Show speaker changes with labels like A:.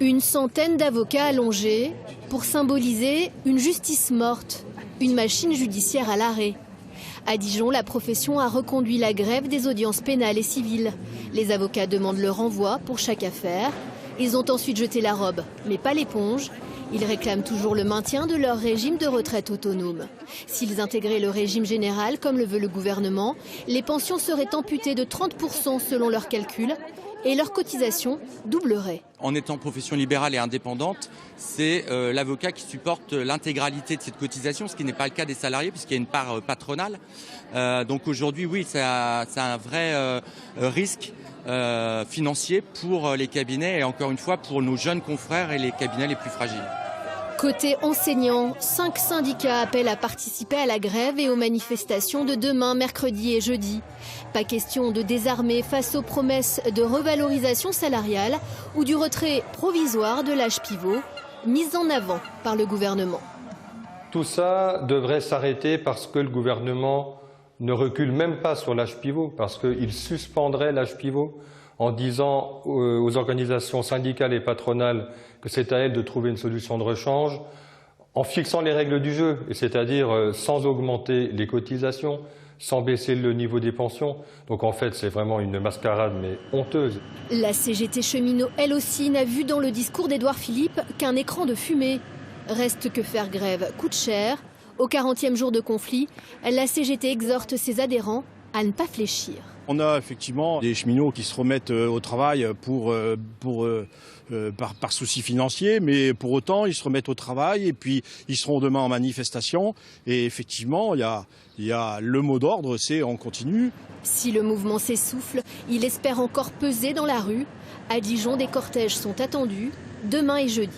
A: Une centaine d'avocats allongés pour symboliser une justice morte, une machine judiciaire à l'arrêt. À Dijon, la profession a reconduit la grève des audiences pénales et civiles. Les avocats demandent le renvoi pour chaque affaire. Ils ont ensuite jeté la robe, mais pas l'éponge. Ils réclament toujours le maintien de leur régime de retraite autonome. S'ils intégraient le régime général, comme le veut le gouvernement, les pensions seraient amputées de 30% selon leurs calculs et leurs cotisations doubleraient.
B: En étant profession libérale et indépendante, c'est l'avocat qui supporte l'intégralité de cette cotisation, ce qui n'est pas le cas des salariés puisqu'il y a une part patronale. Donc aujourd'hui, oui, c'est un vrai risque financier pour les cabinets et encore une fois pour nos jeunes confrères et les cabinets les plus fragiles.
A: Côté enseignants, 5 syndicats appellent à participer à la grève et aux manifestations de demain, mercredi et jeudi. Pas question de désarmer face aux promesses de revalorisation salariale ou du retrait provisoire de l'âge pivot, mis en avant par le gouvernement.
C: Tout ça devrait s'arrêter parce que le gouvernement ne recule même pas sur l'âge pivot, parce qu'il suspendrait l'âge pivot en disant aux organisations syndicales et patronales que c'est à elles de trouver une solution de rechange, en fixant les règles du jeu, c'est-à-dire sans augmenter les cotisations, sans baisser le niveau des pensions. Donc en fait, c'est vraiment une mascarade, mais honteuse.
A: La CGT cheminot, elle aussi, n'a vu dans le discours d'Édouard Philippe qu'un écran de fumée. Reste que faire grève coûte cher. Au 40e jour de conflit, la CGT exhorte ses adhérents à ne pas fléchir.
D: On a effectivement des cheminots qui se remettent au travail par souci financier, mais pour autant ils se remettent au travail et puis ils seront demain en manifestation. Et effectivement, il y a le mot d'ordre, c'est on continue.
A: Si le mouvement s'essouffle, il espère encore peser dans la rue. À Dijon, des cortèges sont attendus demain et jeudi.